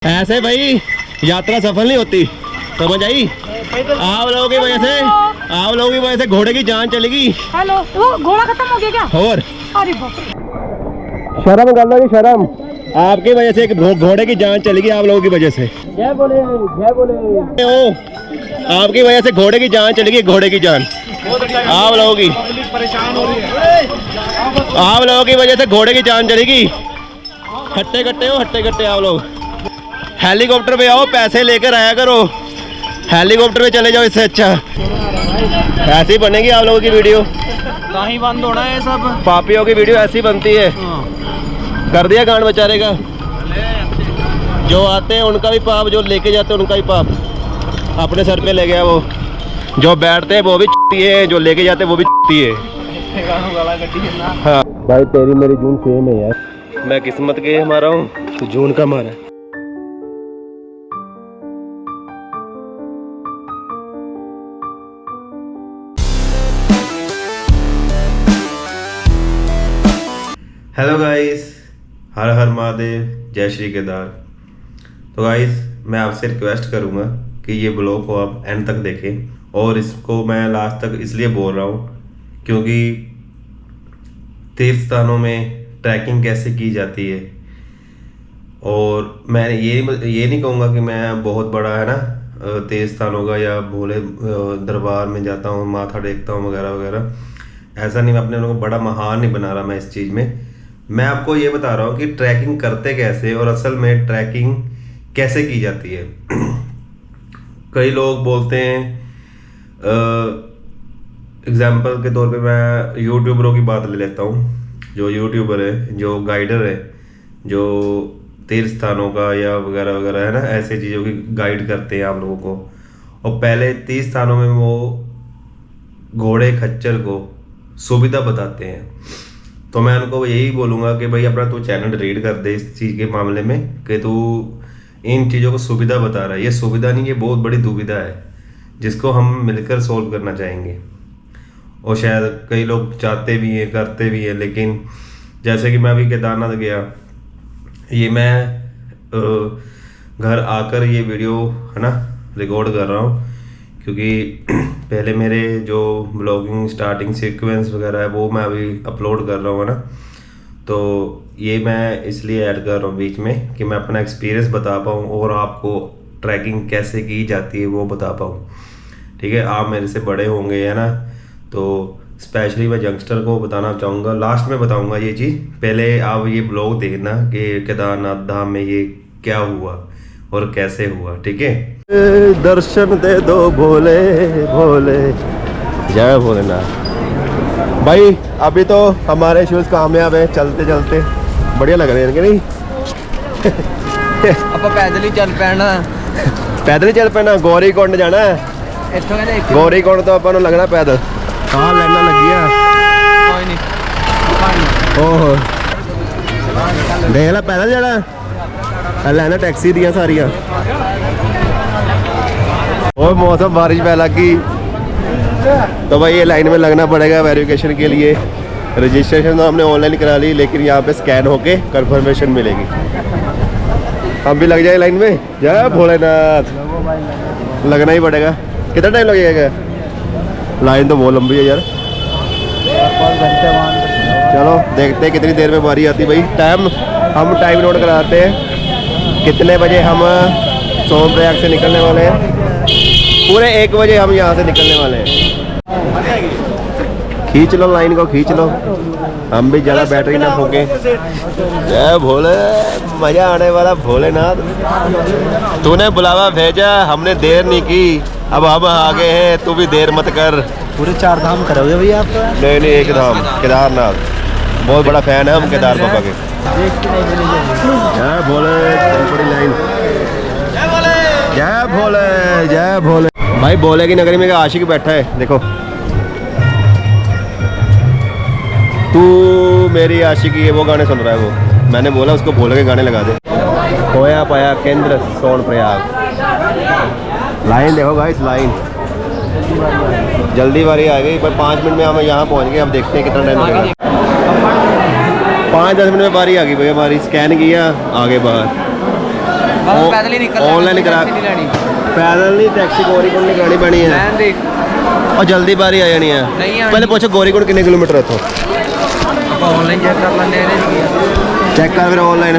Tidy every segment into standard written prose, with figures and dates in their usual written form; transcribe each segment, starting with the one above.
ऐसे भाई यात्रा सफल नहीं होती, समझ आई? आप लोगों की वजह से घोड़े की जान चलेगी। हेलो, वो घोड़ा खत्म हो गया क्या? और अरे बाप रे। शर्म कर लो जी, शर्म। आपकी वजह से एक घोड़े की जान चलेगी, आप लोगों की वजह से। जय बोले जय बोले। आपकी वजह से घोड़े की जान चलेगी, घोड़े की जान। आप लोगों की परेशान हो रही है। आप लोगों की वजह से घोड़े की जान चलेगी। हट्टे कट्टे हो, हट्टे कट्टे आप लोग। हेलीकॉप्टर पे आओ, पैसे लेकर आया करो। हेलीकॉप्टर पे चले जाओ, इससे अच्छा। ऐसी बनेगी आप लोगों की वीडियो। कहीं बंद होना है सब। पापियों की वीडियो ऐसी बनती है। कर दिया कांड बेचारे का। जो आते हैं उनका भी पाप, जो लेके जाते हैं उनका भी पाप अपने सर पे ले गया। वो जो बैठते हैं वो भी चुती है, जो लेके जाते हैं वो भी चुती है। हाँ भाई, तेरी मेरी जून सेम है यार। मैं किस्मत के मारा हूँ, तू जून का मारा। हेलो गाइस, हर हर महादेव, जय श्री केदार। तो गाइस, मैं आपसे रिक्वेस्ट करूंगा कि ये ब्लॉग को आप एंड तक देखें। और इसको मैं लास्ट तक इसलिए बोल रहा हूँ क्योंकि तीर्थ स्थानों में ट्रैकिंग कैसे की जाती है। और मैं ये नहीं कहूँगा कि मैं बहुत बड़ा है ना तीर्थ स्थानों का या भोले दरबार में जाता हूँ, माथा टेकता हूँ वगैरह वगैरह। ऐसा नहीं, मैं अपने लोगों को बड़ा महान नहीं बना रहा मैं इस चीज़ में। मैं आपको ये बता रहा हूँ कि ट्रैकिंग करते कैसे और असल में ट्रैकिंग कैसे की जाती है। कई लोग बोलते हैं, एग्जाम्पल के तौर पे मैं यूट्यूबरों की बात ले लेता हूँ। जो यूट्यूबर है, जो गाइडर है, जो तीर्थ स्थानों का या वगैरह वगैरह है ना, ऐसे चीज़ों की गाइड करते हैं आप लोगों को। और पहले तीर्थ स्थानों में वो घोड़े खच्चर को सुविधा बताते हैं। तो मैं उनको यही बोलूँगा कि भाई अपना तू चैनल रीड कर दे इस चीज़ के मामले में कि तू इन चीज़ों को सुविधा बता रहा है। ये सुविधा नहीं, ये बहुत बड़ी दुविधा है जिसको हम मिलकर सॉल्व करना चाहेंगे। और शायद कई लोग चाहते भी हैं, करते भी हैं। लेकिन जैसे कि मैं अभी केदारनाथ गया, ये मैं घर आकर ये वीडियो है ना रिकॉर्ड कर रहा हूँ क्योंकि पहले मेरे जो ब्लॉगिंग स्टार्टिंग सीक्वेंस वगैरह है वो मैं अभी अपलोड कर रहा हूँ ना। तो ये मैं इसलिए ऐड कर रहा हूँ बीच में कि मैं अपना एक्सपीरियंस बता पाऊँ और आपको ट्रैकिंग कैसे की जाती है वो बता पाऊँ। ठीक है, आप मेरे से बड़े होंगे है ना, तो स्पेशली मैं यंगस्टर को बताना चाहूँगा। लास्ट में बताऊँगा ये चीज़, पहले आप ये ब्लॉग देखना कि केदारनाथ धाम में ये क्या हुआ और कैसे हुआ। ठीक है, दर्शन दे दो भोले भोले, जय भोलेनाथ। भाई अभी तो हमारे शूज कामयाब है, चलते चलते बढ़िया लग रहे हैं कि नहीं? अब पैदल ही चल पैना। पैदल ही चल पैना। गौरी कुंड जाना है। गौरी कुंड तो अपन लगना पैदल। कहाँ लाइना लगी है? कोई नहीं। ओहो, देख ला पैदल जाना लाइना टैक्सी दिया सारिया। और मौसम बारिश पे लगी तो भाई ये लाइन में लगना पड़ेगा वेरिफिकेशन के लिए। रजिस्ट्रेशन तो हमने ऑनलाइन करा ली, लेकिन यहाँ पे स्कैन होके कंफर्मेशन मिलेगी। हम भी लग जाए लाइन में। जय भोलेनाथ, लगना ही पड़ेगा। कितना टाइम लगेगा? लाइन तो बहुत लंबी है यार। चलो देखते हैं कितनी देर में बारी आती। भाई टाइम हम टाइम नोट कराते हैं कितने बजे हम सोनप्रयाग से निकलने वाले हैं। पूरे 1 बजे हम यहाँ से निकलने वाले हैं। खींच लो लाइन को, खींच लो, हम भी ज़्यादा बैटरी ना फूकें। जय भोले, मज़ा आने वाला भोलेनाथ। तूने बुलावा भेजा, हमने देर नहीं की, अब हम आगे हैं, तू भी देर मत कर। पूरे 4 धाम करोगे भैया आप? नहीं, एक धाम केदारनाथ। बहुत बड़ा फैन है हम केदार बाबा के। जय भोले, बड़ी लाइन। जय भोले, जय भोले। भाई भोले की नगरी में एक आशिक बैठा है, देखो। तू मेरी आशिकी है, वो गाने सुन रहा है वो। मैंने बोला उसको भोले के गाने लगा दे। खोया पाया केंद्र सोनप्रयाग। लाइन देखो गाइस, लाइन जल्दी बारी आ गई। पर 5 मिनट में हम यहाँ पहुँच गए। अब देखते हैं कितना टाइम लगेगा। 5-10 मिनट में बारी आ गई भाई हमारी। स्कैन किया, आगे बाहर। पैदल ही निकल ऑनलाइन करा पैदल नहीं टैक्सी गौरीकुंड नहीं करानी पैनी है और जल्दी बारी आ जानी है पहले पूछो गौरीकुंड कितने किलोमीटर है तो ऑनलाइन चेक कर लेंगे चेक कर फिर ऑनलाइन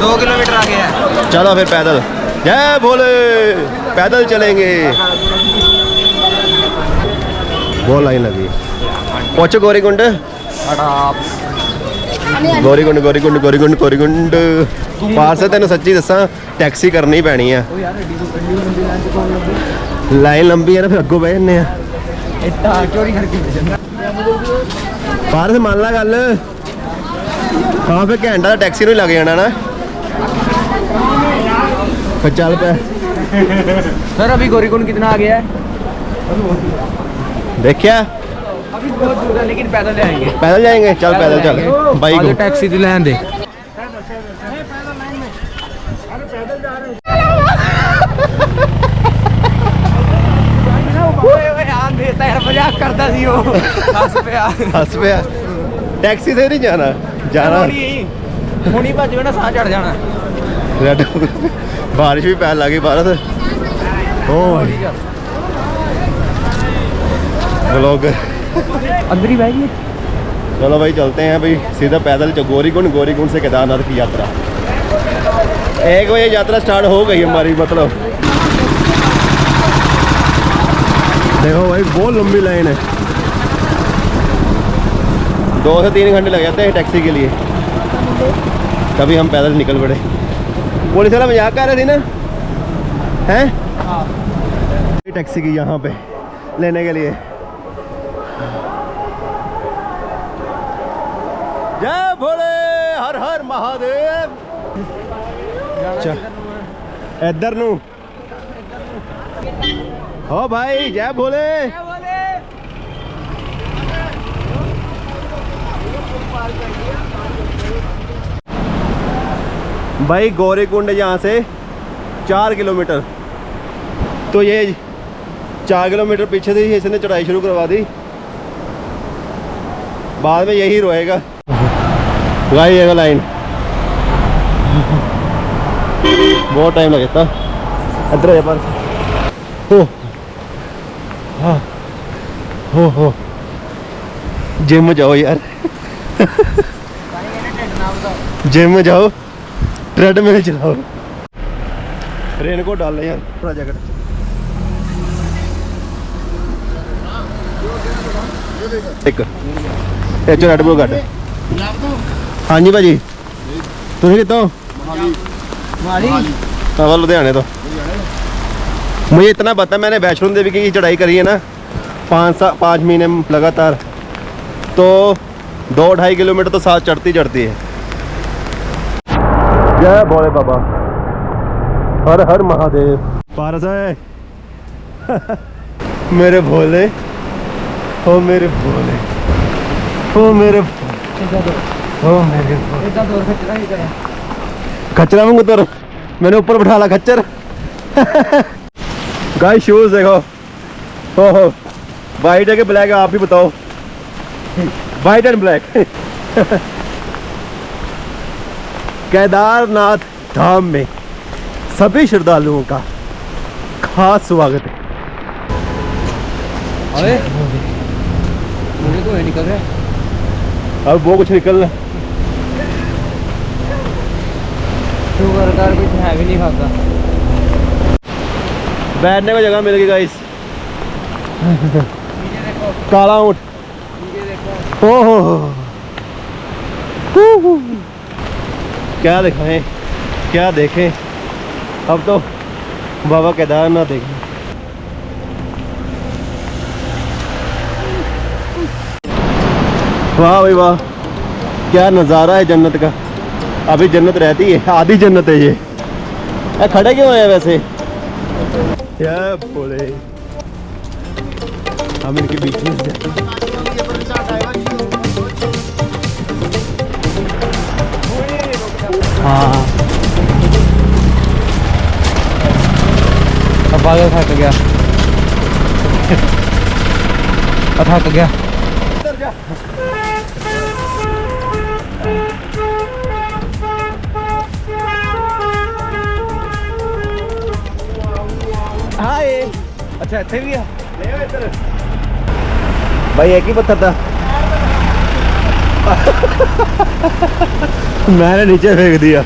2 किलोमीटर आगे है चलो फिर पैदल जय भोले पैदल चलेंगे बहुत लाइन लगी पहुंचो गौरीकुंड गौरीकुंड गौरीकुंड गौरीकुंड गौरीकुंड पार से तेन सच्ची दसा टैक्सी करनी ही पैनी है लाइन लंबी है ना फिर अगों बह जन्ने पार से मान ला गल हाँ फिर घंटा तो टैक्सी ਨੂੰ लग जाना ना फिर चल पे सर अभी गौरीकुंड कितना आ गया है देखिया अभी बहुत दूर है लेकिन पैदल जाएंगे पैदल जाएंगे चल पैदल चल बाइक आगे टैक्सी दी लैन दे मजाक करता सी वो हंस पे टैक्सी से नहीं जाना जाना हुणी भज ना साह चढ़ जाना बारिश भी पैन लगी भारत ब्लॉगर अंदर ही बह गई चलो भाई चलते हैं भाई सीधा पैदल गौरीकुंड गौरीकुंड से केदारनाथ की यात्रा 1 बजे यात्रा स्टार्ट हो गई हमारी मतलब देखो भाई बहुत लंबी लाइन है 2 से 3 घंटे लग जाते हैं टैक्सी के लिए तभी हम पैदल निकल पड़े पुलिस वाला मजाक कर रहे थे ना हैं टैक्सी की यहाँ पे लेने के लिए जय भोले हर हर महादेव इधर नू हो भाई जय भोले भाई गौरीकुंड यहाँ से 4 किलोमीटर तो ये 4 किलोमीटर पीछे से इसने चढ़ाई शुरू करवा दी बाद में यही रोएगा भाई ये लाइन बहुत टाइम लगता इधर पर हो जिम जाओ यार जिम जाओ ट्रेडमिल चलाओ रेनकोट डाल ले यार पूरा जैकेट एक रेड बुल घट हाँ जी भाजी तुम कितों लुधियाने तो मुझे इतना पता मैंने वैष्णो देवी की चढ़ाई करी है ना 5 महीने लगातार तो 2-2.5 किलोमीटर तो साथ चढ़ती है जय भोले बाबा हर हर महादेव पारस है मेरे भोले ओ मेरे भोले ओ मेरे ओ मेरे खच्चर वांगू तो मैंने ऊपर बैठा ला खच्चर गाइस शूज देखो हो वाइट है कि ब्लैक है आप ही बताओ वाइट एंड ब्लैक केदारनाथ धाम में सभी श्रद्धालुओं का खास स्वागत है अरे मुझे तो निकल रहा है अब वो कुछ निकलना शुगर कार कुछ है भी नहीं खाता बैठने को जगह मिल गई गाइस काला ऊंट ओहो क्या दिखाएं क्या देखें अब तो बाबा केदारनाथ देखें वाह भाई वाह क्या नज़ारा है जन्नत का अभी जन्नत रहती है आधी जन्नत है ये खड़े क्यों हैं वैसे क्या बोले हम इनके बीच में हाँ अब आगे थक गया थक गया हाय अच्छा ਇੱਥੇ ਵੀ ਆ भाई एक ही पत्थर था मैंने नीचे फेंक दिया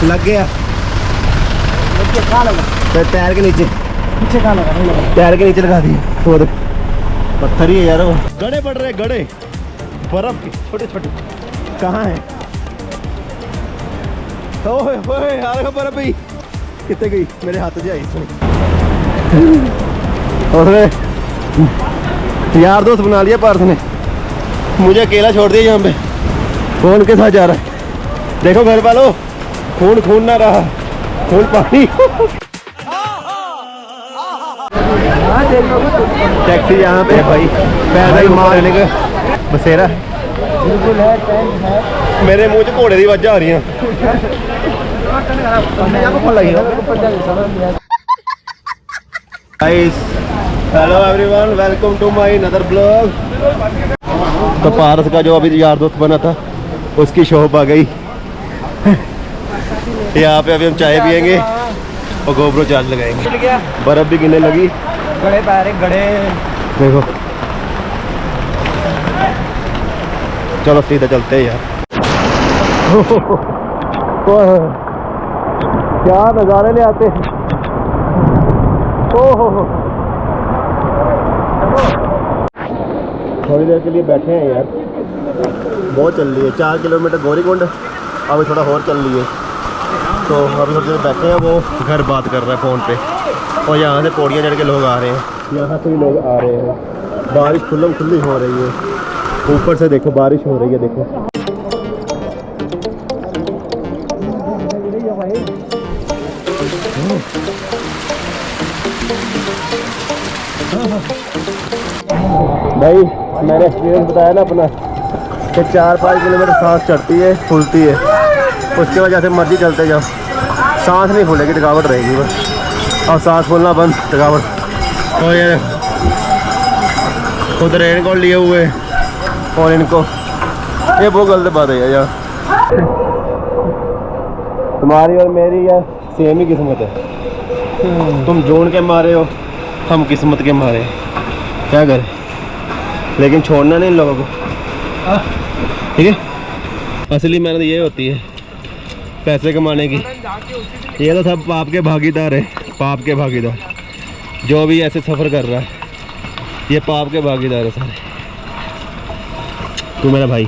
लग गया कहाँ लगा तो टायर के नीचे पीछे कहाँ लगा नहीं लगा टायर के नीचे लगा दिया वो देख पत्थर ही है यार वो गड़े पड़ रहे गड़े बर्फ के छोटे छोटे कहाँ है ओए ओए यार बर्फ भी कितने गई मेरे हाथ से आई और यार दोस्त बना लिया पार्थ ने मुझे अकेला छोड़ दिया यहाँ पे कौन के साथ जा रहा है देखो घर वालों खून खून ना रहा खून पानी टैक्सी यहाँ पे है भाई पैदल मारने का बसेरा बिल्कुल है टेंट है मेरे मुंह च घोड़े की आवाज़ां आ रही हैं hello everyone welcome to my another blog. तो पारस का जो अभी यार दोस्त बना था उसकी शॉप आ गई यहाँ पे अभी हम चाय पियेंगे और गोबरो चार्ज लगाएंगे बर्फ भी गिरने लगी गड़े पैरे गड़े देखो चलो सीधा चलते हैं यार क्या नज़ारे ले आते हैं ओहो थोड़ी देर के लिए बैठे हैं यार बहुत चल रही है 4 किलोमीटर गौरीकुंड अभी थोड़ा और चल रही है तो अभी थोड़ी देर बैठे हैं वो घर बात कर रहा है फ़ोन पे और यहाँ से पौड़ियाँ चढ़ के लोग आ रहे हैं यहाँ से भी लोग आ रहे हैं बारिश खुल्लम खुल्ली हो रही है ऊपर से देखो बारिश हो रही है देखो भाई मैंने एक्सपीरियंस बताया ना अपना कि 4-5 किलोमीटर सांस चढ़ती है फूलती है उसके वजह से मर्जी चलते जाओ सांस नहीं फूलेगी थकावट रहेगी बस और सांस फूलना बंद थकावट और ये खुद रेन कोट लिए हुए और इनको ये बहुत गलत बात है यार तुम्हारी और मेरी यार सेम ही किस्मत है तुम जोन के मारे हो हम किस्मत के मारे क्या करें लेकिन छोड़ना नहीं इन लोगों को ठीक है असली मेहनत ये होती है पैसे कमाने की ये तो सब पाप के भागीदार है पाप के भागीदार जो भी ऐसे सफ़र कर रहा है ये पाप के भागीदार है सारे तू मेरा भाई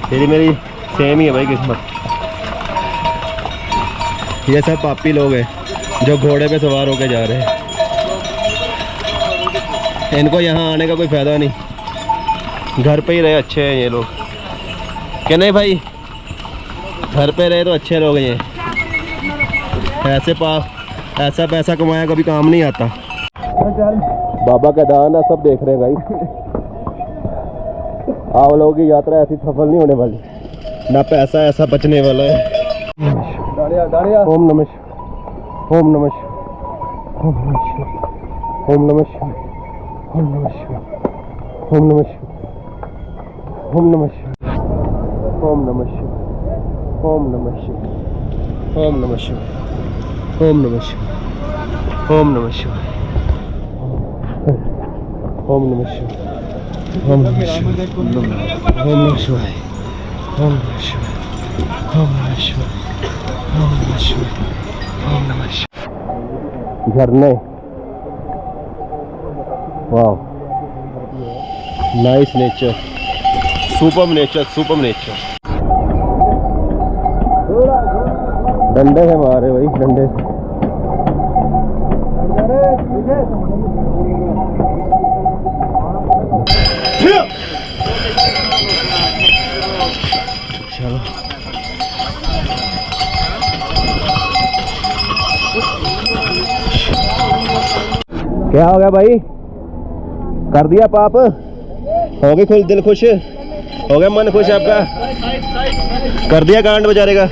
तेरी मेरी सेम ही है भाई किस्मत ये सब पापी लोग हैं जो घोड़े पे सवार होके जा रहे हैं इनको यहाँ आने का कोई फ़ायदा नहीं घर पे ही रहे अच्छे हैं ये लोग क्या नहीं भाई घर पे रहे तो अच्छे लोग हैं ये ऐसा पैसा कमाया कभी काम नहीं आता बाबा का दान सब देख रहे हैं भाई आप लोगों की यात्रा ऐसी सफल नहीं होने वाली ना पैसा ऐसा बचने वाला है ओम नमः शिवाय ओम नमः शिवाय ओम नमः शिवाय ओम नमः शिवाय ओम नमः शिवाय ओम नमः शिवाय ओम नमः शिवाय ओम नमः शिवाय ओम नमः शिवाय ओम नमः शिवाय ओम नमः शिवाय ओम नमः शिवाय ओम नमः शिवाय ओम नमः शिवाय ओम नमः शिवाय ओम नमः शिवाय ओम नमः शिवाय ओम नमः शिवाय झरने वाह नाइस नेचर सुपर नेचर डंडे से मारे भाई डंडे से चलो क्या हो गया भाई कर दिया पाप हो गए खुश दिल खुश हो गया मन खुश आपका कर दिया कांड बेचारे का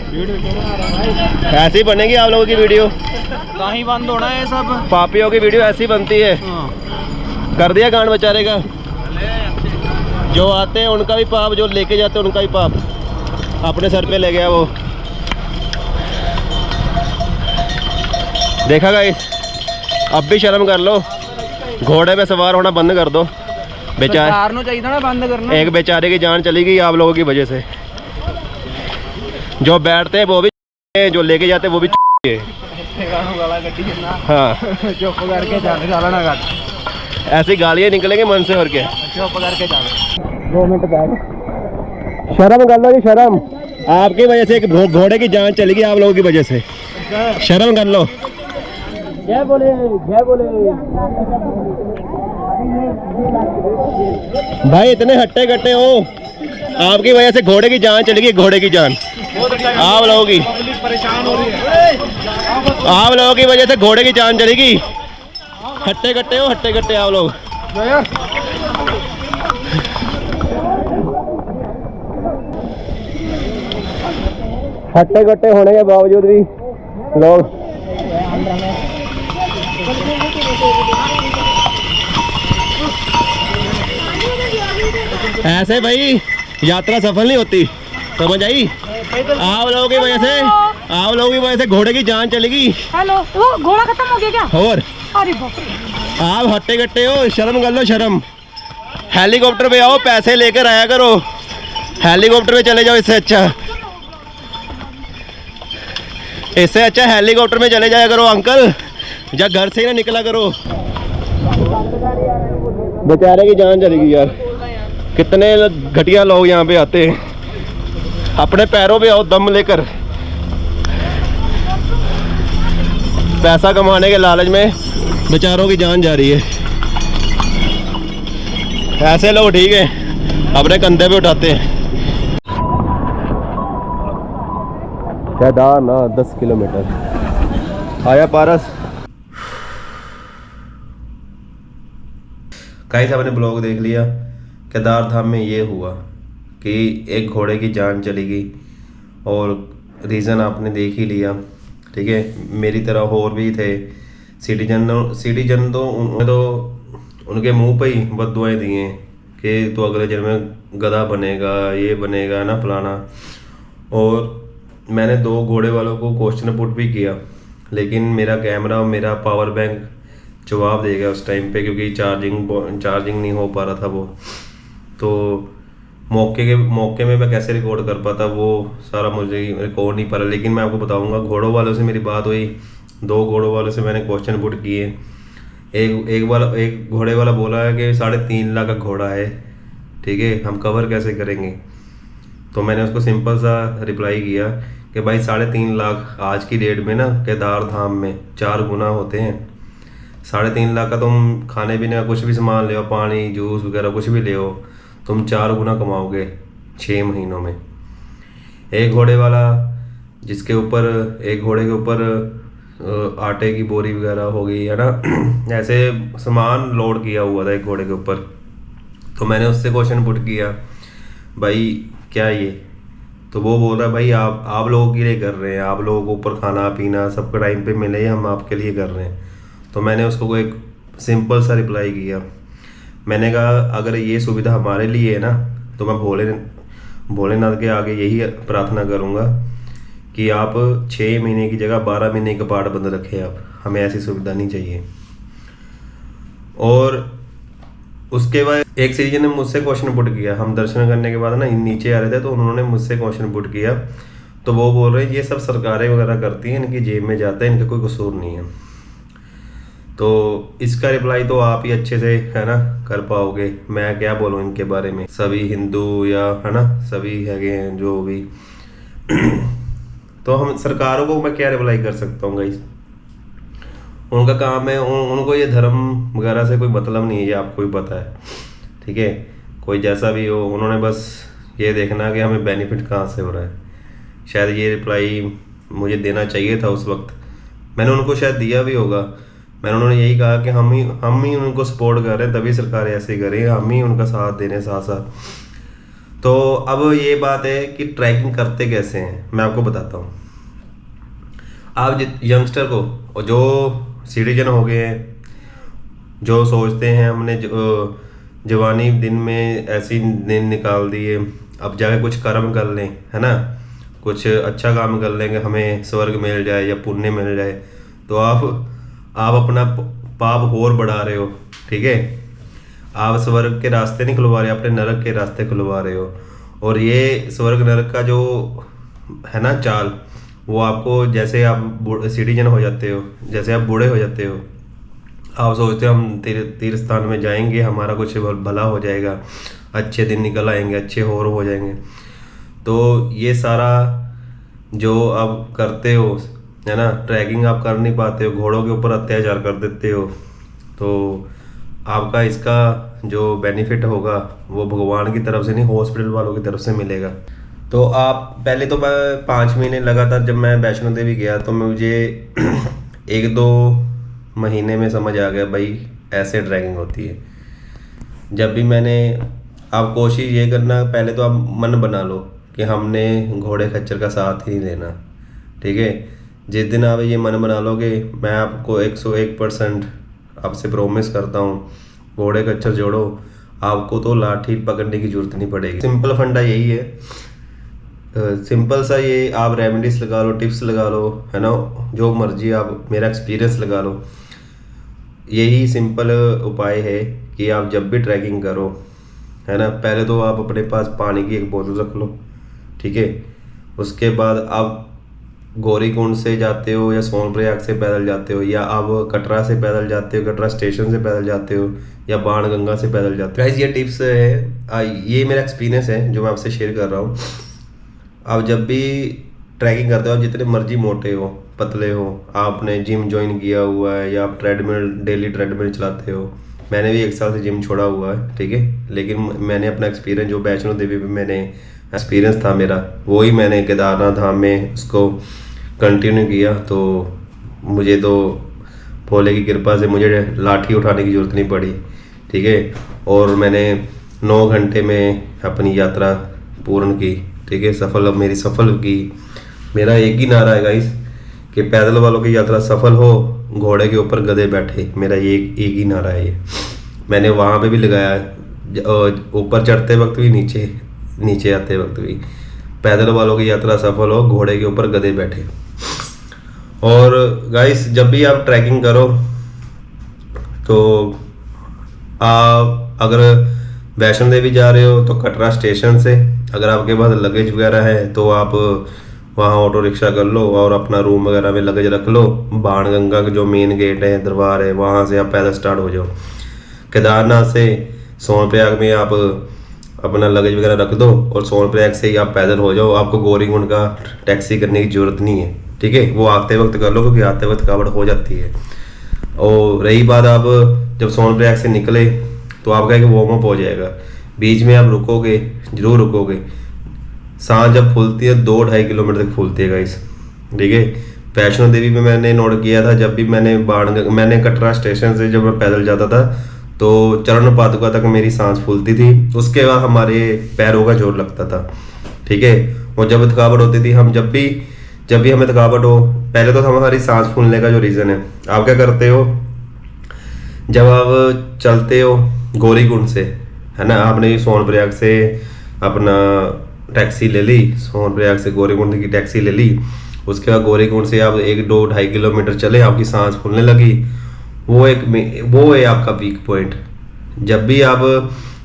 ऐसे ही बनेगी आप लोगों की वीडियो कहीं बंद होना है सब पापियों की वीडियो ऐसी बनती है कर दिया कांड बेचारे का जो आते हैं उनका भी पाप, जो लेके जाते हैं उनका भी पाप अपने सर पे ले गया वो। देखा गाइस, अब भी शर्म कर लो, घोड़े पे सवार होना बंद कर दो। सरकार ਨੂੰ ਚਾਹੀਦਾ ਨਾ ਬੰਦ ਕਰਨਾ। एक बेचारे की जान चली गई आप लोगों की वजह से। जो बैठते हैं वो भी हैं, जो लेके जाते हैं वो भी है। हाँ चुप करके जाने गाला ना काट। ऐसी गालियाँ निकलेंगे मन से और क्या। चुप करके जाने। 2 मिनट बैठ। शर्म कर लो जी, शर्म। आपकी वजह से एक घोड़े की जान चली गई, आप लोगों की वजह से। शर्म कर लो। जय बोले, जय बोले। भाई इतने हट्टे कट्टे हो, आपकी वजह से घोड़े की जान चली गई, घोड़े की जान आप लोगों की। परेशान हो रही है। आप लोगों की वजह से घोड़े की जान चली गई। हट्टे कट्टे हो, हट्टे कट्टे आप लोग। हट्टे कट्टे होने के बावजूद भी लोग ऐसे भाई यात्रा सफल नहीं होती, समझ आई। आप लोगों की वजह से, आप लोगों की वजह से घोड़े की जान चलेगी। हेलो, वो घोड़ा खत्म हो गया क्या? और अरे बाप रे। आप हट्टे कट्टे हो, शर्म कर लो, शर्म। हेलीकॉप्टर पे आओ, पैसे लेकर आया करो, हेलीकॉप्टर पे चले जाओ। इससे अच्छा हेलीकॉप्टर में चले जाया करो अंकल, या घर से ही ना निकला करो। बेचारे की जान चलेगी यार। कितने घटिया लोग यहाँ पे आते हैं, अपने पैरों पे आओ दम लेकर, पैसा कमाने के लालच में बेचारों की जान जा रही है। ऐसे लोग ठीक है, अपने कंधे पे उठाते हैं। केदारनाथ 10 किलोमीटर आया पारस। गाइस आपने ब्लॉग देख लिया। केदार धाम में ये हुआ कि एक घोड़े की जान चली गई, और रीज़न आपने देख ही लिया, ठीक है। मेरी तरह और भी थे सिटीजन तो उन्होंने तो उनके मुंह पे ही बददुआएं दी हैं कि तो अगले जन्म में गधा बनेगा, ये बनेगा ना फलाना। और मैंने 2 घोड़े वालों को क्वेश्चन पुट भी किया, लेकिन मेरा कैमरा और मेरा पावर बैंक जवाब दे गया उस टाइम पे, क्योंकि चार्जिंग नहीं हो पा रहा था वो। तो मौके में मैं कैसे रिकॉर्ड कर पाता, वो सारा मुझे रिकॉर्ड नहीं पा रहा। लेकिन मैं आपको बताऊंगा, घोड़ों वालों से मेरी बात हुई, 2 घोड़ों वालों से मैंने क्वेश्चन पुट किए। एक घोड़े वाला बोला है कि 3.5 लाख का घोड़ा है, ठीक है, हम कवर कैसे करेंगे। तो मैंने उसको सिंपल सा रिप्लाई किया कि भाई 3.5 लाख आज की डेट में ना केदार धाम में 4 गुना होते हैं। 3.5 लाख का तुम खाने पीने का कुछ भी सामान ले, पानी जूस वगैरह कुछ भी ले, तुम 4 गुना कमाओगे 6 महीनों में। एक घोड़े वाला जिसके ऊपर, एक घोड़े के ऊपर आटे की बोरी वगैरह हो गई है ना, ऐसे सामान लोड किया हुआ था एक घोड़े के ऊपर। तो मैंने उससे क्वेश्चन पुट किया, भाई क्या ये, तो वो बोल रहा है भाई आप लोगों के लिए कर रहे हैं, आप लोगों को ऊपर खाना पीना सबका टाइम पे मिले, हम आपके लिए कर रहे हैं। तो मैंने उसको एक सिंपल सा रिप्लाई किया, मैंने कहा अगर ये सुविधा हमारे लिए है ना, तो मैं भोलेनाथ के आगे यही प्रार्थना करूँगा कि आप 6 महीने की जगह 12 महीने का पाठ बंद रखें आप, हमें ऐसी सुविधा नहीं चाहिए। और उसके बाद एक सीजन ने मुझसे क्वेश्चन पुट किया, हम दर्शन करने के बाद ना नीचे आ रहे थे, तो उन्होंने मुझसे क्वेश्चन पुट किया। तो वो बोल रहे हैं ये सब सरकारें वगैरह करती हैं, इनकी जेब में जाता है, इनका कोई कसूर नहीं है। तो इसका रिप्लाई तो आप ही अच्छे से है ना कर पाओगे, मैं क्या बोलूँ इनके बारे में। सभी हिंदू या है ना सभी हैं जो भी तो हम सरकारों को मैं क्या रिप्लाई कर सकता हूँ गाइस, उनका काम है, उनको ये धर्म वगैरह से कोई मतलब नहीं है, ये आपको भी पता है, ठीक है। कोई जैसा भी हो, उन्होंने बस ये देखना कि हमें बेनिफिट कहाँ से हो रहा है। शायद ये रिप्लाई मुझे देना चाहिए था उस वक्त, मैंने उनको शायद दिया भी होगा। मैंने उन्होंने यही कहा कि हम ही उनको सपोर्ट कर रहे हैं, तभी सरकार ऐसे करें, हम ही उनका साथ देने साथ साथ। तो अब ये बात है कि ट्रैकिंग करते कैसे हैं, मैं आपको बताता हूँ। आप यंगस्टर को, जो सिटीजन हो गए हैं, जो सोचते हैं हमने जवानी दिन में ऐसी दिन निकाल दिए, अब जाके कुछ कर्म कर लें, है ना, कुछ अच्छा काम कर लेंगे, हमें स्वर्ग मिल जाए या पुण्य मिल जाए, तो आप अपना पाप और बढ़ा रहे हो। ठीक है, आप स्वर्ग के रास्ते नहीं खुलवा रहे, अपने नरक के रास्ते खुलवा रहे हो। और ये स्वर्ग नरक का जो है ना चाल, वो आपको जैसे आप सिटीजन हो जाते हो, जैसे आप बूढ़े हो जाते हो, आप सोचते हो हम तीर्थ स्थान में जाएंगे, हमारा कुछ भला हो जाएगा, अच्छे दिन निकल आएंगे, अच्छे और हो जाएंगे। तो ये सारा जो आप करते हो, है ना, ट्रैकिंग आप कर नहीं पाते हो, घोड़ों के ऊपर अत्याचार कर देते हो, तो आपका इसका जो बेनिफिट होगा वो भगवान की तरफ से नहीं, हॉस्पिटल वालों की तरफ से मिलेगा। तो आप पहले तो मैं 5 महीने लगातार, जब मैं वैष्णो देवी गया तो मुझे 1-2 महीने में समझ आ गया भाई ऐसे ट्रैकिंग होती है। जब भी मैंने, आप कोशिश ये करना, पहले तो आप मन बना लो कि हमने घोड़े खच्चर का साथ ही नहीं लेना। ठीक है, जिस दिन आप ये मन बना लोगे, मैं आपको 101% आपसे प्रॉमिस करता हूँ, घोड़े खच्चर जोड़ो, आपको तो लाठी पकड़ने की जरूरत नहीं पड़ेगी। सिंपल फंडा यही है, सिंपल सा ये, आप रेमेडीज लगा लो, टिप्स लगा लो, है ना, जो मर्जी आप, मेरा एक्सपीरियंस लगा लो। यही सिंपल उपाय है कि आप जब भी ट्रैकिंग करो, है ना, पहले तो आप अपने पास पानी की एक बोतल रख लो। ठीक है, उसके बाद आप गौरीकुंड से जाते हो या सोनप्रयाग से पैदल जाते हो, या आप कटरा से पैदल जाते हो, कटरा स्टेशन से पैदल जाते हो, या बाणगंगा से पैदल जाते हो। गाइस ये टिप्स है, ये मेरा एक्सपीरियंस है जो मैं आपसे शेयर कर रहा हूँ। आप जब भी ट्रैकिंग करते हो, आप जितने मर्जी मोटे हो, पतले हो, आपने जिम ज्वाइन किया हुआ है या आप डेली ट्रेडमिल चलाते हो, मैंने भी 1 साल से जिम छोड़ा हुआ है। ठीक है, लेकिन मैंने अपना एक्सपीरियंस जो वैष्णो देवी में मैंने एक्सपीरियंस था मेरा, वही मैंने केदारनाथ धाम में उसको कंटिन्यू किया। तो मुझे तो भोले की कृपा से मुझे लाठी उठाने की ज़रूरत नहीं पड़ी। ठीक है, और मैंने 9 घंटे में अपनी यात्रा पूर्ण की। ठीक है, मेरी सफल की। मेरा एक ही नारा है गाइस कि पैदल वालों की यात्रा सफल हो, घोड़े के ऊपर गधे बैठे, मेरा ये एक ही नारा है। ये मैंने वहाँ पे भी लगाया, ऊपर चढ़ते वक्त भी, नीचे आते वक्त भी, पैदल वालों की यात्रा सफल हो, घोड़े के ऊपर गधे बैठे। और गाइस जब भी आप ट्रैकिंग करो तो आप अगर वैष्णो देवी जा रहे हो तो कटरा स्टेशन से, अगर आपके पास लगेज वगैरह है तो आप वहाँ ऑटो रिक्शा कर लो और अपना रूम वगैरह में लगेज रख लो। बाणगंगा का जो मेन गेट है, दरबार है, वहाँ से आप पैदल स्टार्ट हो जाओ। केदारनाथ से सोनप्रयाग में आप अपना लगेज वगैरह रख दो और सोनप्रयाग से ही आप पैदल हो जाओ। आपको गौरीकुंड का टैक्सी करने की ज़रूरत नहीं है। ठीक है, वो आते वक्त कर लो क्योंकि आते वक्त कावड़ हो जाती है। और रही बात, आप जब सोनप्रयाग से निकले तो आपका एक वार्म अप हो जाएगा। बीच में आप रुकोगे, जरूर रुकोगे। सांस जब फूलती है 2-2.5 किलोमीटर तक फूलती है गाइस। ठीक है, वैष्णो देवी में मैंने नोट किया था, जब भी मैंने कटरा स्टेशन से जब मैं पैदल जाता था तो चरण पादुका तक मेरी सांस फूलती थी। उसके बाद हमारे पैरों का जोर लगता था। ठीक है, और जब थकावट होती थी, हम जब भी हमें थकावट हो, पहले तो हमारी सांस फूलने का जो रीज़न है, आप क्या करते हो, जब आप चलते हो गौरीकुंड से, है ना, आपने सोनप्रयाग से अपना टैक्सी ले ली, सोनप्रयाग से गौरीकुंड की टैक्सी ले ली, उसके बाद गौरीकुंड से आप 1-2-2.5 किलोमीटर चले, आपकी सांस फूलने लगी, वो है आपका वीक पॉइंट। जब भी आप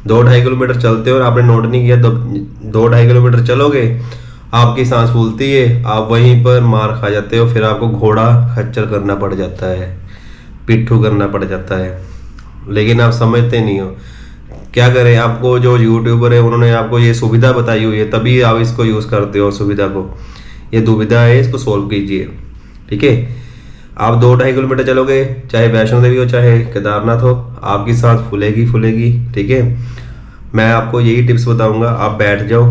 2-2.5 किलोमीटर चलते हो और आपने नोट नहीं किया तो 2-2.5 किलोमीटर चलोगे, आपकी सांस फूलती है, आप वहीं पर मार खा जाते हो। फिर आपको घोड़ा खच्चर करना पड़ जाता है, पिट्ठू करना पड़ जाता है, लेकिन आप समझते नहीं हो। क्या करें, आपको जो यूट्यूबर है उन्होंने आपको ये सुविधा बताई हुई है, तभी आप इसको यूज़ करते हो सुविधा को। ये दुविधा है, इसको सोल्व कीजिए। ठीक है, आप 2-2.5 किलोमीटर चलोगे, चाहे वैष्णो देवी हो चाहे केदारनाथ हो, आपकी सांस फूलेगी। ठीक है, मैं आपको यही टिप्स बताऊंगा, आप बैठ जाओ।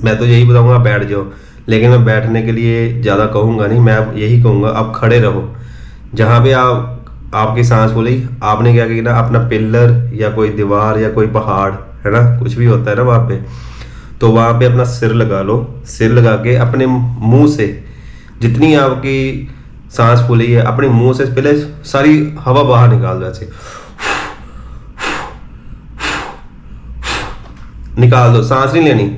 मैं तो यही बताऊंगा आप बैठ जाओ, लेकिन मैं बैठने के लिए ज़्यादा कहूँगा नहीं, मैं यही कहूँगा आप खड़े रहो। जहाँ पे आपकी सांस फूली, आपने क्या किया ना, अपना पिलर या कोई दीवार या कोई पहाड़, है ना, कुछ भी होता है ना वहाँ पे, तो वहाँ पे अपना सिर लगा लो। सिर लगा के अपने मुंह से जितनी आपकी सांस फूली है, अपने मुंह से पहले सारी हवा बाहर निकाल दो ऐसे, निकाल दो, सांस नहीं लेनी,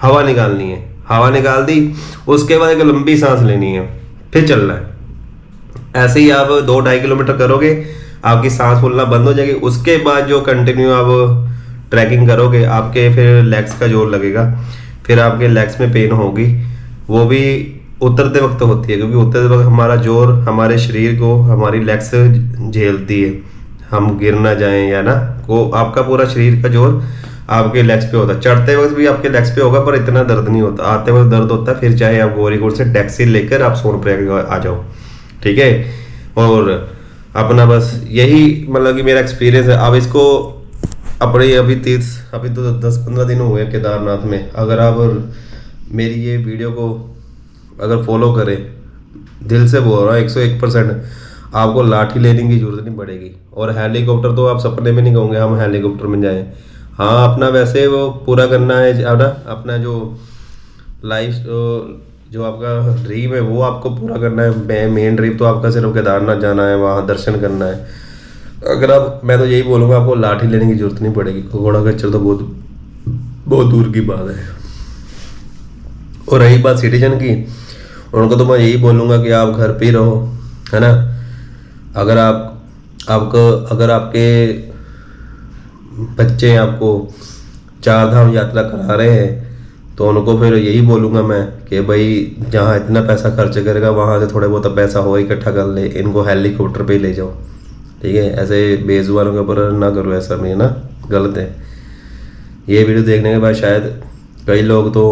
हवा निकालनी है। हवा निकाल दी, उसके बाद एक लंबी सांस लेनी है, फिर चलना है। ऐसे ही आप 2-2.5 किलोमीटर करोगे, आपकी सांस फूलना बंद हो जाएगी। उसके बाद जो कंटिन्यू आप ट्रैकिंग करोगे, आपके फिर लेग्स का जोर लगेगा, फिर आपके लेग्स में पेन होगी। वो भी उतरते वक्त होती है, क्योंकि उतरते वक्त हमारा जोर हमारे शरीर को हमारी लेग्स झेलती है, हम गिर ना जाएं या ना, को आपका पूरा शरीर का जोर आपके लेग्स पे होता है। चढ़ते वक्त भी आपके लेग्स पे होगा, पर इतना दर्द नहीं होता। आते वक्त दर्द होता है, फिर चाहे आप गौरीकुंड से टैक्सी लेकर आप सोनप्रयाग आ जाओ, ठीक है। और अपना बस यही मतलब कि मेरा एक्सपीरियंस है। अब इसको अपने अभी तो 10-15 दिन हो गए केदारनाथ में। अगर आप मेरी ये वीडियो को अगर फॉलो करें, दिल से बोल रहा हूँ 101%, आपको लाठी लेने की जरूरत नहीं पड़ेगी। और हेलीकॉप्टर तो आप सपने में नहीं कहोगे हम हेलीकॉप्टर में जाएं। हाँ, अपना वैसे वो पूरा करना है ना, अपना जो लाइफ जो आपका ड्रीम है वो आपको पूरा करना है। मेन ड्रीम तो आपका सिर्फ केदारनाथ जाना है, वहाँ दर्शन करना है। अगर आप, मैं तो यही बोलूँगा, आपको लाठी लेने की जरूरत नहीं पड़ेगी। घोड़ा खच्चर तो बहुत दूर की बात है। और रही बात सिटीजन की, उनको तो मैं यही बोलूँगा कि आप घर पे ही रहो, है ना। अगर अगर आपके बच्चे आपको 4 धाम यात्रा करा रहे हैं, तो उनको फिर यही बोलूँगा मैं कि भाई जहाँ इतना पैसा खर्च करेगा, वहाँ से थोड़े बहुत पैसा हो इकट्ठा कर ले, इनको हेलीकॉप्टर पे ही ले जाओ, ठीक है। ऐसे बेजुबानों के ऊपर ना करो, ऐसा नहीं, ना गलत है। ये वीडियो देखने के बाद शायद कई लोग तो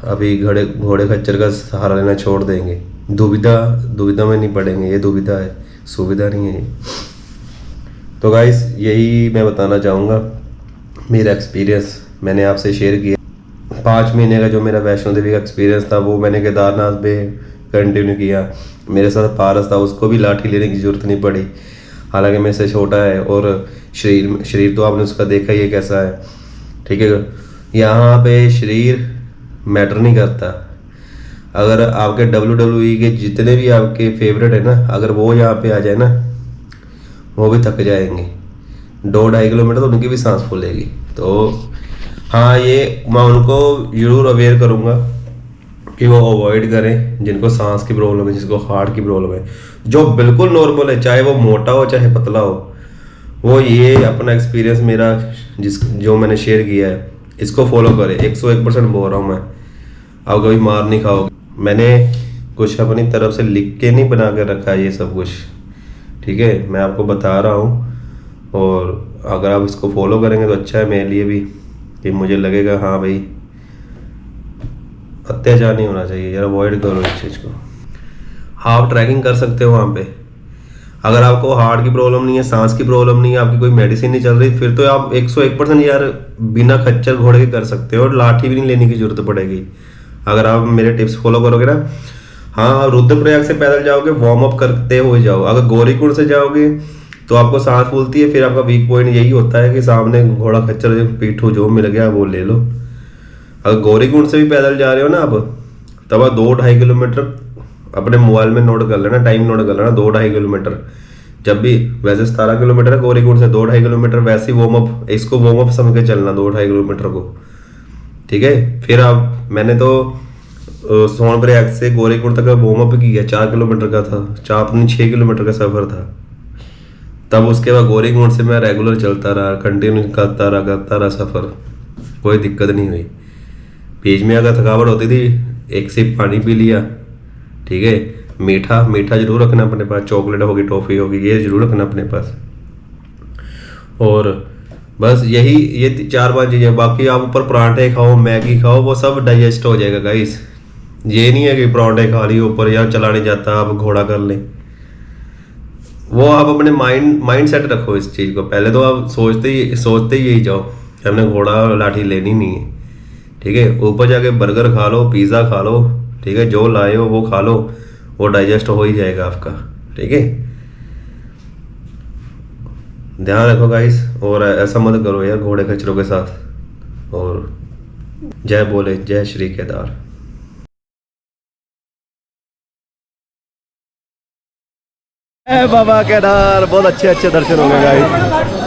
अभी घोड़े खच्चर का सहारा लेना छोड़ देंगे, दुविधा में नहीं पड़ेंगे। ये दुविधा है, सुविधा नहीं है। तो गाइस, यही मैं बताना चाहूँगा, मेरा एक्सपीरियंस मैंने आपसे शेयर किया। 5 महीने का जो मेरा वैष्णो देवी का एक्सपीरियंस था, वो मैंने केदारनाथ में कंटिन्यू किया। मेरे साथ पारस था, उसको भी लाठी लेने की जरूरत नहीं पड़ी, हालांकि मेरे से छोटा है। और शरीर तो आपने उसका देखा ही है कैसा है, ठीक है। यहाँ पे शरीर मैटर नहीं करता। अगर आपके WWE के जितने भी आपके फेवरेट है ना, अगर वो यहाँ पे आ जाए ना, वो भी थक जाएंगे। 2-2.5 किलोमीटर तो उनकी भी सांस फूलेगी। तो हाँ, ये मैं उनको जरूर अवेयर करूँगा कि वो अवॉइड करें, जिनको सांस की प्रॉब्लम है, जिसको हार्ट की प्रॉब्लम है। जो बिल्कुल नॉर्मल है, चाहे वो मोटा हो चाहे पतला हो, वो ये अपना एक्सपीरियंस मेरा जो मैंने शेयर किया है, इसको फॉलो करें। 101% बोल रहा हूँ मैं, आप कभी मार नहीं खाओगे। मैंने कुछ अपनी तरफ से लिख के नहीं बना कर रखा है ये सब कुछ, ठीक है। मैं आपको बता रहा हूँ, और अगर आप इसको फॉलो करेंगे तो अच्छा है मेरे लिए भी, कि मुझे लगेगा हाँ भाई अत्याचार नहीं होना चाहिए यार, अवॉइड करो इस चीज़ को। आप ट्रैकिंग कर सकते हो वहाँ पे। अगर आपको हार्ट की प्रॉब्लम नहीं है, सांस की प्रॉब्लम नहीं है, आपकी कोई मेडिसिन नहीं चल रही, फिर तो आप 101% यार बिना खच्चर घोड़े के कर सकते हो, और लाठी भी नहीं लेने की जरूरत पड़ेगी अगर आप मेरे टिप्स फॉलो करोगे ना। हाँ, रुद्रप्रयाग से पैदल जाओगे, वार्म अप करते हुए जाओ। अगर गौरीकुंड से जाओगे तो आपको सांस फूलती है, फिर आपका वीक पॉइंट यही होता है कि सामने घोड़ा खच्चर पीठू जो मिल गया वो ले लो। अगर गौरीकुंड से भी पैदल जा रहे हो ना आप, तब आप 2-2.5 किलोमीटर अपने मोबाइल में नोट कर लेना, टाइम नोट कर लेना, 2-2.5 किलोमीटर। जब भी, वैसे 17 किलोमीटर है गौरीकुंड से, 2-2.5 किलोमीटर वैसे ही वार्म अप, इसको वार्म अप समझ के चलना 2-2.5 किलोमीटर को, ठीक है। फिर आप, मैंने तो सोनप्रयाग से गौरीकुंड तक का वार्म अप किया, 4 किलोमीटर का था, 6 किलोमीटर का सफर था। तब उसके बाद गौरीकुंड से मैं रेगुलर चलता रहा, कंटिन्यू करता रहा सफर, कोई दिक्कत नहीं हुई। बीच में अगर थकावट होती थी, एक सिप पानी पी लिया, ठीक है। मीठा जरूर रखना अपने पास, चॉकलेट होगी, टॉफी होगी, ये जरूर रखना अपने पास। और बस यही, ये 4-5 चीजें। बाकी आप ऊपर पराठे खाओ, मैगी खाओ, वो सब डाइजेस्ट हो जाएगा गाइस। ये नहीं है कि पराठे खा लिए ऊपर यार चला नहीं जाता, आप घोड़ा कर ले। वो आप अपने माइंड सेट रखो इस चीज को। पहले तो आप सोचते ही यही जाओ कि हमने घोड़ा लाठी लेनी नहीं है, ठीक है। ऊपर जाके बर्गर खा लो, पिज्जा खा लो, ठीक है, जो लाए हो वो खा लो, वो डाइजेस्ट हो ही जाएगा आपका, ठीक है। ध्यान रखो गाइस, और ऐसा मत करो यार घोड़े खच्चरों के साथ। और जय बोले, जय श्री केदार। बाबा केदार, बहुत अच्छे दर्शन हो गए गाइस।